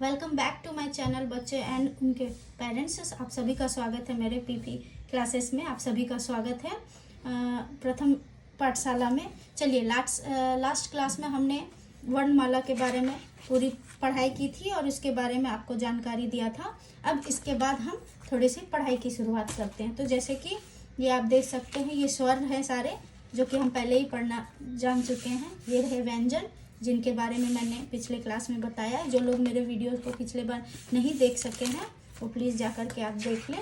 Welcome back to my channel बच्चे and उनके parents. आप सभी का स्वागत है मेरे पीपी क्लासेस में। आप सभी का स्वागत है प्रथम पाठशाला में। चलिए लास्ट क्लास में हमने वर्णमाला के बारे में पूरी पढ़ाई की थी और इसके बारे में आपको जानकारी दिया था। अब इसके बाद हम थोड़ी सी पढ़ाई की शुरुआत करते हैं। तो जैसे कि ये आप देख सकते हैं, ये स्वर हैं सारे जो कि हम पहले ही पढ़ना जान चुके हैं। ये रहे व्यंजन जिनके बारे में मैंने पिछले क्लास में बताया है। जो लोग मेरे वीडियोस को पिछले बार नहीं देख सके हैं वो प्लीज़ जाकर के आप देख लें,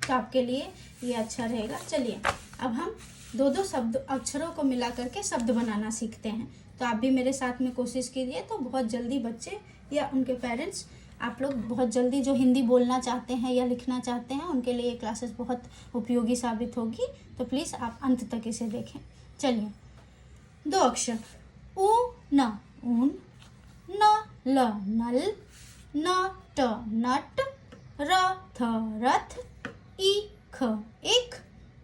तो आपके लिए ये अच्छा रहेगा। चलिए अब हम दो शब्द अक्षरों को मिला करके शब्द बनाना सीखते हैं। तो आप भी मेरे साथ में कोशिश कीजिए, तो बहुत जल्दी बच्चे या उनके पेरेंट्स, आप लोग बहुत जल्दी जो हिंदी बोलना चाहते हैं या लिखना चाहते हैं उनके लिए ये क्लासेस बहुत उपयोगी साबित होगी। तो प्लीज़ आप अंत तक इसे देखें। चलिए, दो अक्षर उ न ऊन, न ल नल, न ट नट, र थ रथ, ई ख इक,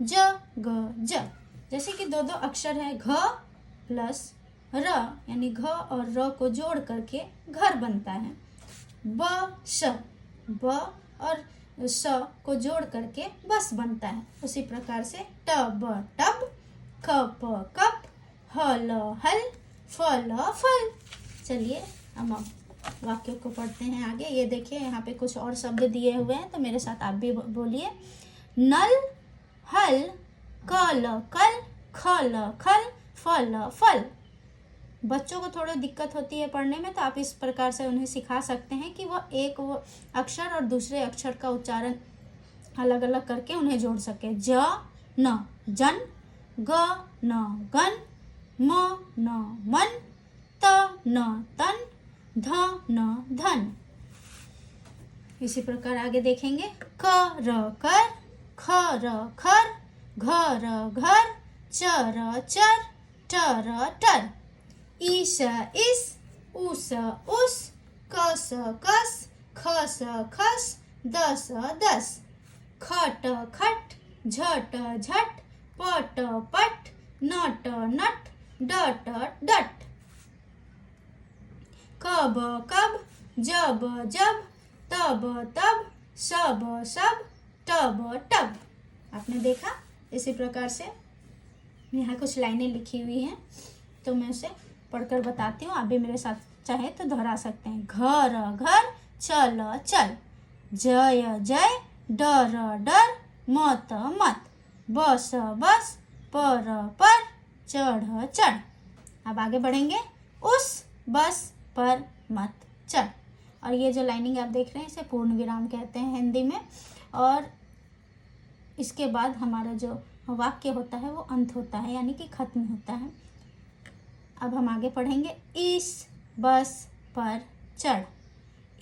ज ग ज। जैसे कि दो अक्षर है, घ प्लस र यानी घ और र को जोड़ करके घर बनता है। ब श, ब और स को जोड़ करके बस बनता है। उसी प्रकार से ट ब टब, ख प कप, ह ल हल, फ ल फल। चलिए हम वाक्य को पढ़ते हैं आगे। ये देखिए यहाँ पे कुछ और शब्द दिए हुए हैं, तो मेरे साथ आप भी बोलिए। नल, हल, क ल कल, ख ल खल, फ ल फल। बच्चों को थोड़ी दिक्कत होती है पढ़ने में, तो आप इस प्रकार से उन्हें सिखा सकते हैं कि वह एक अक्षर और दूसरे अक्षर का उच्चारण अलग अलग करके उन्हें जोड़ सके। ज न जन, ग न गन, म न मन, त न तन, ध न धन। इसी प्रकार आगे देखेंगे। क र कर, ख र खर, घ र घर, च र चर, ट र टर। ई स इस, उ स उस, क स कस, ख स खस, द स दस। ख ट खट, झ ट झट, प ट पट, न ट नट, ड ट डट। क ब कब, ज ब जब, त ब तब, स ब सब, ट ब टब। आपने देखा। इसी प्रकार से यहाँ कुछ लाइनें लिखी हुई हैं, तो मैं उसे पढ़कर बताती हूँ। आप भी मेरे साथ चाहे तो दोहरा सकते हैं। घर घर, चल चल, जय जय, डर डर, मत मत, बस बस, पर पर, चढ़ चढ़। अब आगे बढ़ेंगे। उस बस पर मत चढ़। और ये जो लाइनिंग आप देख रहे हैं इसे पूर्ण विराम कहते हैं हिंदी में। और इसके बाद हमारा जो वाक्य होता है वो अंत होता है, यानी कि खत्म होता है। अब हम आगे पढ़ेंगे। इस बस पर चढ़,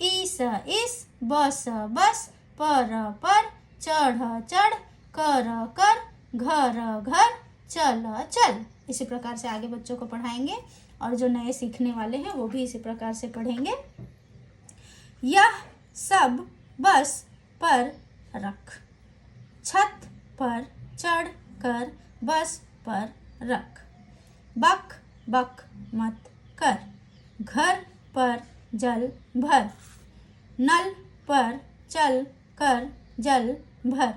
इस बस बस, पर चढ़ चढ़, कर कर, घर घर, चल चल। इसी प्रकार से आगे बच्चों को पढ़ाएंगे और जो नए सीखने वाले हैं वो भी इसी प्रकार से पढ़ेंगे। यह सब बस पर रख, छत पर चढ़ कर बस पर रख, बक बक मत कर, घर पर जल भर, नल पर चल कर जल भर,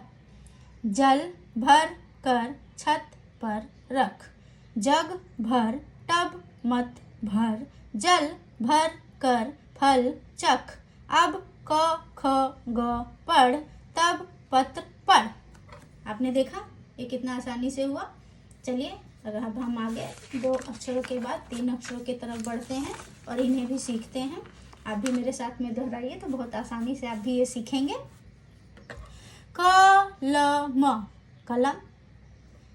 जल भर कर छत पर रख, जग भर टब मत भर, जल भर कर फल चख, अब क ख ग पढ़, तब पत्र पढ़। आपने देखा ये कितना आसानी से हुआ। चलिए अब हम आगे दो अक्षरों के बाद तीन अक्षरों की तरफ बढ़ते हैं और इन्हें भी सीखते हैं। आप भी मेरे साथ में दोहराइए, तो बहुत आसानी से आप भी ये सीखेंगे। कलम कलम,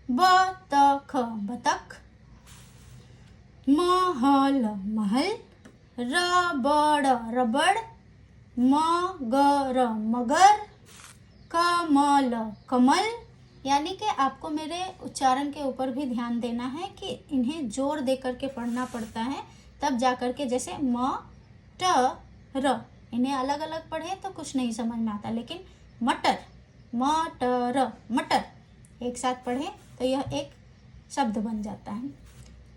बतख बतख, महल महल, रबड़ रबड़, मगर मगर, कमल कमल। यानी कि आपको मेरे उच्चारण के ऊपर भी ध्यान देना है कि इन्हें जोर दे करके पढ़ना पड़ता है, तब जा करके जैसे म ट र, इन्हें अलग अलग पढ़े तो कुछ नहीं समझ में आता, लेकिन मटर, मटर मटर एक साथ पढ़े तो यह एक शब्द बन जाता है।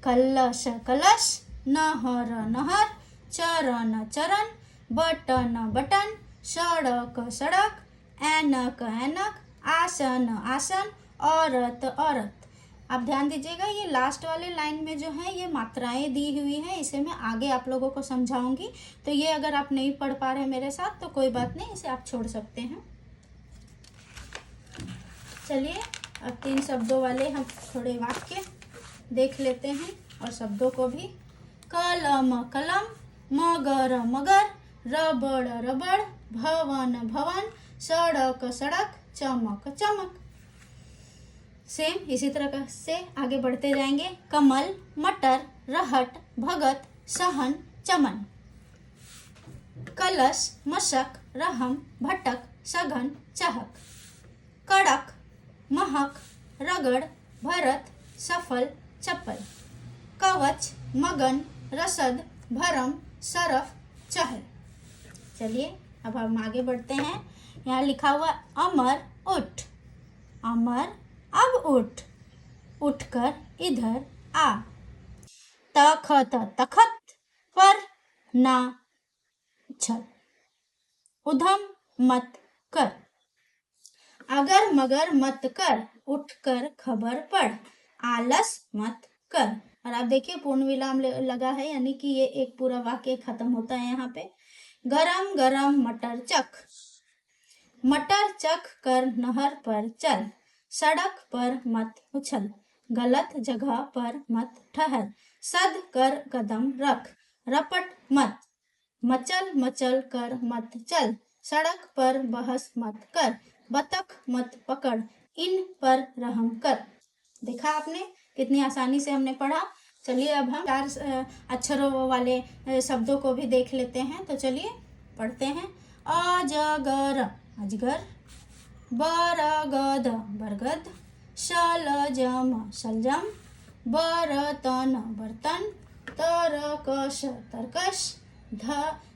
कलश कलश, नहर नहर, चरण चरण, बटन बटन, सड़क सड़क, ऐनक ऐनक, आसन आसन, औरत औरत। आप ध्यान दीजिएगा, ये लास्ट वाले लाइन में जो है ये मात्राएं दी हुई हैं, इसे मैं आगे आप लोगों को समझाऊंगी। तो ये अगर आप नहीं पढ़ पा रहे मेरे साथ तो कोई बात नहीं, इसे आप छोड़ सकते हैं। चलिए अब 3 शब्दों वाले हम थोड़े वाक्य देख लेते हैं और शब्दों को भी। कलम कलम, मगर मगर, रबड़ रबड़, भवन भवन, सड़क सड़क, चमक चमक। सेम इसी तरह से आगे बढ़ते जाएंगे। कमल, मटर, रहट, भगत, सहन, चमन। कलश, मशक, रहम, भटक, सघन, चहक। कड़क, महक, रगड़, भरत, सफल, चप्पल। कवच, मगन, रसद, भरम, सरफ, चहल। चलिए अब हम आगे बढ़ते हैं। यहाँ लिखा हुआ अमर उठ। अमर अब उठ, उठकर इधर आ। तखत तखत पर ना चल, उधम मत कर। अगर मगर मत कर, उठकर खबर पढ़। आलस मत कर। और आप देखिए पूर्ण विराम लगा है, यानी कि ये एक पूरा वाक्य खत्म होता है यहाँ पे। गरम गरम मटर चख, मटर चख कर नहर पर चल। सड़क पर मत उछल, गलत जगह पर मत ठहर। सद कर कदम रख, रपट मत, मचल मचल कर मत चल। सड़क पर बहस मत कर, बतख मत पकड़, इन पर रहम कर। देखा आपने कितनी आसानी से हमने पढ़ा। चलिए अब हम 4 अक्षरों वाले शब्दों को भी देख लेते हैं। तो चलिए पढ़ते हैं। अजगर अजगर, बरगद बरगद, शलजम शलजम, बर्तन बर्तन, तरकश तरकश,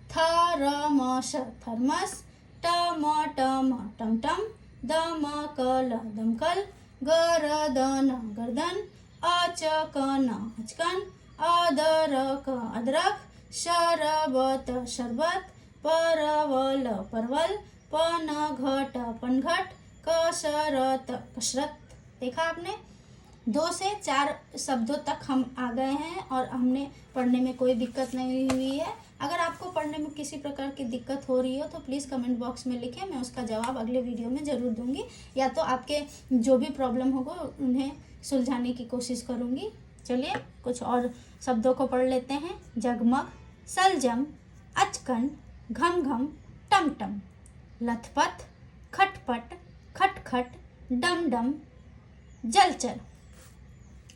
थर्मस थर्मस, टमटम टमटम, दमकल दमकल, गर्दन गर्दन, अचकन अचकन, अदरक अदरक, शरबत शरबत, परवल परवल, पनघट पनघट, कसरत कसरत। देखा आपने 2 से 4 शब्दों तक हम आ गए हैं और हमने पढ़ने में कोई दिक्कत नहीं हुई है। अगर आपको पढ़ने में किसी प्रकार की दिक्कत हो रही हो तो प्लीज़ कमेंट बॉक्स में लिखें, मैं उसका जवाब अगले वीडियो में ज़रूर दूंगी, या तो आपके जो भी प्रॉब्लम होगा उन्हें सुलझाने की कोशिश करूंगी। चलिए कुछ और शब्दों को पढ़ लेते हैं। जगमग, सलजम, अचकन, घम घम, टमटम, लथपथ, खटपट, खटखट, डमडम, जलचर।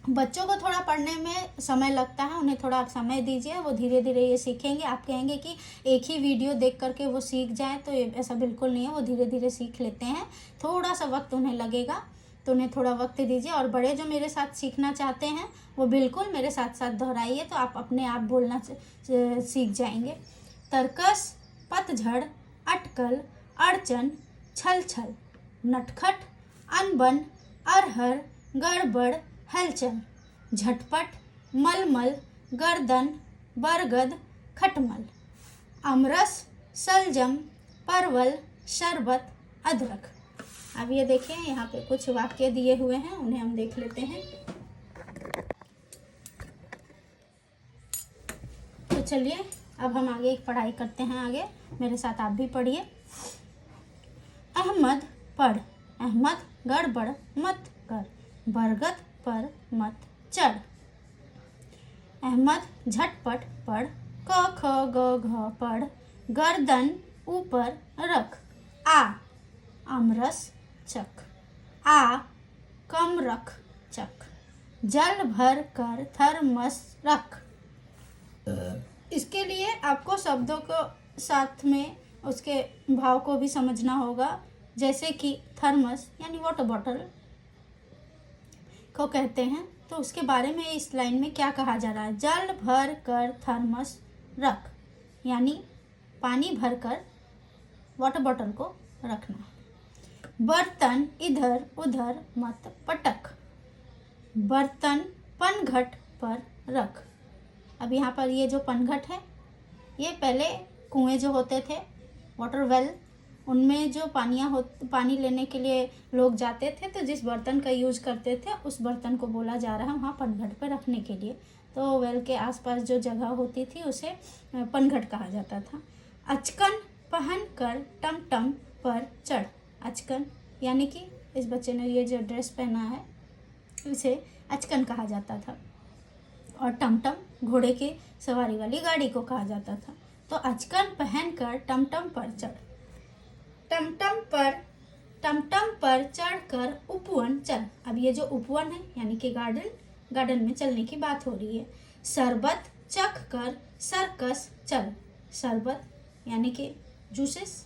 बच्चों को थोड़ा पढ़ने में समय लगता है, उन्हें थोड़ा आप समय दीजिए, वो धीरे धीरे ये सीखेंगे। आप कहेंगे कि एक ही वीडियो देख करके वो सीख जाए, तो ये ऐसा बिल्कुल नहीं है, वो धीरे धीरे सीख लेते हैं। थोड़ा सा वक्त उन्हें लगेगा, तो उन्हें थोड़ा वक्त दीजिए। और बड़े जो मेरे साथ सीखना चाहते हैं वो बिल्कुल मेरे साथ साथ दोहराइए, तो आप अपने आप बोलना सीख जाएंगे। तरकस, पतझड़, अटकल, अड़चन, छल छल, नटखट, अनबन, अरहर, गड़बड़, हलचल, झटपट, मलमल, गर्दन, बरगद, खटमल, अमरस, सलजम, परवल, शरबत, अदरक। अब ये देखिए यहाँ पे कुछ वाक्य दिए हुए हैं, उन्हें हम देख लेते हैं। तो चलिए अब हम आगे एक पढ़ाई करते हैं। आगे मेरे साथ आप भी पढ़िए। अहमद पढ़, अहमद गड़बड़ मत कर, बरगद पर मत चढ़। अहमद झटपट पढ़, क ख ग घ पढ़, गर्दन ऊपर रख। आ आमरस चख, आ कम रख चख, जल भर कर थर्मस रख। इसके लिए आपको शब्दों को साथ में उसके भाव को भी समझना होगा। जैसे कि थर्मस यानी वाटर बॉटल को कहते हैं, तो उसके बारे में इस लाइन में क्या कहा जा रहा है। जल भर कर थर्मस रख, यानी पानी भर कर वाटर बॉटल को रखना। बर्तन इधर उधर मत पटक, बर्तन पनघट पर रख। अब यहाँ पर ये जो पनघट है ये पहले कुएं जो होते थे, वाटर वेल, उनमें जो पानी लेने के लिए लोग जाते थे, तो जिस बर्तन का यूज करते थे उस बर्तन को बोला जा रहा है वहाँ पनघट पर रखने के लिए। तो वेल के आसपास जो जगह होती थी उसे पनघट कहा जाता था। अचकन पहन कर टमटम पर चढ़। अचकन यानी कि इस बच्चे ने ये जो ड्रेस पहना है इसे अचकन कहा जाता था, और टमटम घोड़े की सवारी वाली गाड़ी को कहा जाता था। तो अचकन पहनकर टमटम पर चढ़। टमटम पर चढ़कर उपवन चल। अब ये जो उपवन है यानी कि गार्डन में चलने की बात हो रही है। शरबत चख कर सर्कस चल। शरबत यानी कि जूसेस,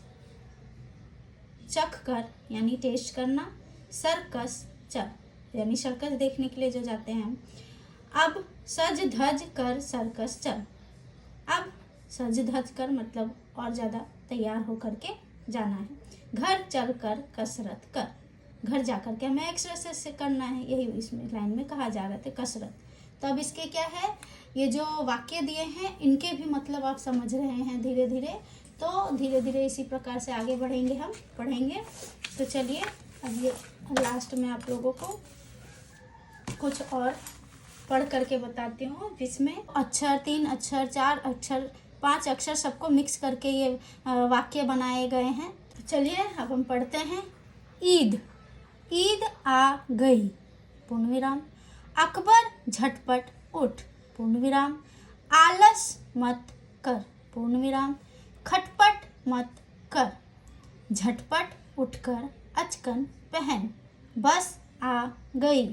चख कर यानी टेस्ट करना, सर्कस चल यानी सर्कस देखने के लिए जो जाते हैं हम। अब सज धज कर सर्कस चल। अब सज धज कर मतलब और ज़्यादा तैयार होकर के जाना है। घर चल कर कसरत कर। घर जाकर के हमें एक्सरसाइज से करना है, यही इसमें लाइन में कहा जा रहा था, कसरत। तो अब इसके क्या है, ये जो वाक्य दिए हैं इनके भी मतलब आप समझ रहे हैं धीरे धीरे। तो धीरे धीरे इसी प्रकार से आगे बढ़ेंगे, हम पढ़ेंगे। तो चलिए अब ये लास्ट में आप लोगों को कुछ और पढ़ करके बताती हूँ, जिसमें अक्षर 3 अक्षर 4 अक्षर 5 अक्षर सबको मिक्स करके ये वाक्य बनाए गए हैं। तो चलिए अब हम पढ़ते हैं। ईद आ गई, पूर्ण विराम। अकबर झटपट उठ, पूर्ण विराम। आलस मत कर, पूर्ण विराम। खटपट मत कर, झटपट उठकर अचकन पहन, बस आ गई।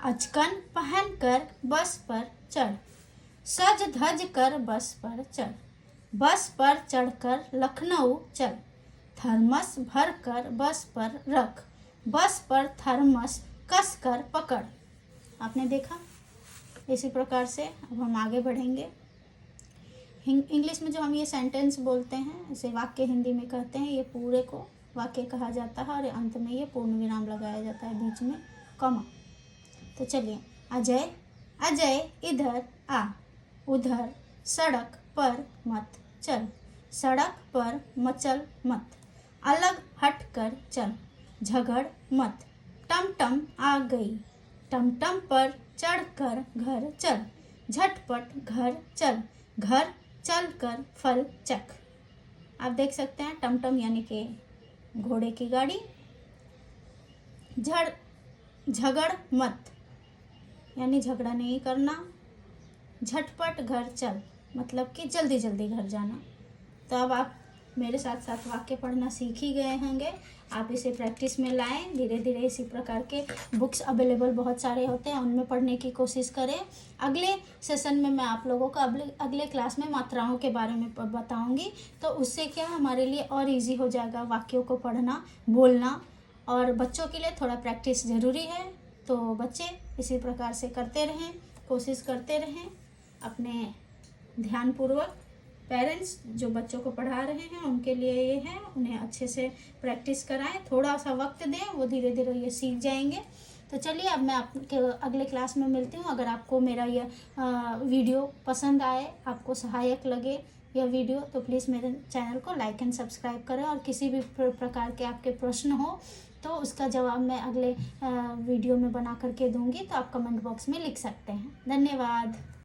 अचकन पहनकर बस पर चढ़। सज धज कर बस पर चढ़। बस पर चढ़कर लखनऊ चल। थर्मस भर कर बस पर रख। बस पर थर्मस कस कर पकड़। आपने देखा। इसी प्रकार से अब हम आगे बढ़ेंगे। इंग्लिश में जो हम ये सेंटेंस बोलते हैं इसे वाक्य हिंदी में कहते हैं, ये पूरे को वाक्य कहा जाता है और अंत में ये पूर्ण विराम लगाया जाता है, बीच में कॉमा। तो चलिए, अजय इधर आ, उधर सड़क पर मत चल, सड़क पर मचल मत, अलग हट कर चल, झगड़ मत। टमटम आ गई, टमटम पर चढ़कर घर चल, झटपट घर चल, घर चल कर फल चख। आप देख सकते हैं टमटम यानी कि घोड़े की गाड़ी। झगड़ मत यानी झगड़ा नहीं करना। झटपट घर चल मतलब कि जल्दी जल्दी घर जाना। तो अब आप मेरे साथ साथ वाक्य पढ़ना सीख ही गए होंगे। आप इसे प्रैक्टिस में लाएं। धीरे धीरे इसी प्रकार के बुक्स अवेलेबल बहुत सारे होते हैं, उनमें पढ़ने की कोशिश करें। अगले सेशन में मैं आप लोगों को अगले क्लास में मात्राओं के बारे में बताऊंगी। तो उससे क्या हमारे लिए और इजी हो जाएगा वाक्यों को पढ़ना, बोलना। और बच्चों के लिए थोड़ा प्रैक्टिस ज़रूरी है। तो बच्चे इसी प्रकार से करते रहें, कोशिश करते रहें अपने ध्यानपूर्वक। पेरेंट्स जो बच्चों को पढ़ा रहे हैं उनके लिए ये है, उन्हें अच्छे से प्रैक्टिस कराएं, थोड़ा सा वक्त दें, वो धीरे धीरे ये सीख जाएंगे। तो चलिए अब मैं आपके अगले क्लास में मिलती हूँ। अगर आपको मेरा यह वीडियो पसंद आए, आपको सहायक लगे यह वीडियो, तो प्लीज़ मेरे चैनल को लाइक एंड सब्सक्राइब करें। और किसी भी प्रकार के आपके प्रश्न हो तो उसका जवाब मैं अगले वीडियो में बना करके दूंगी, तो आप कमेंट बॉक्स में लिख सकते हैं। धन्यवाद।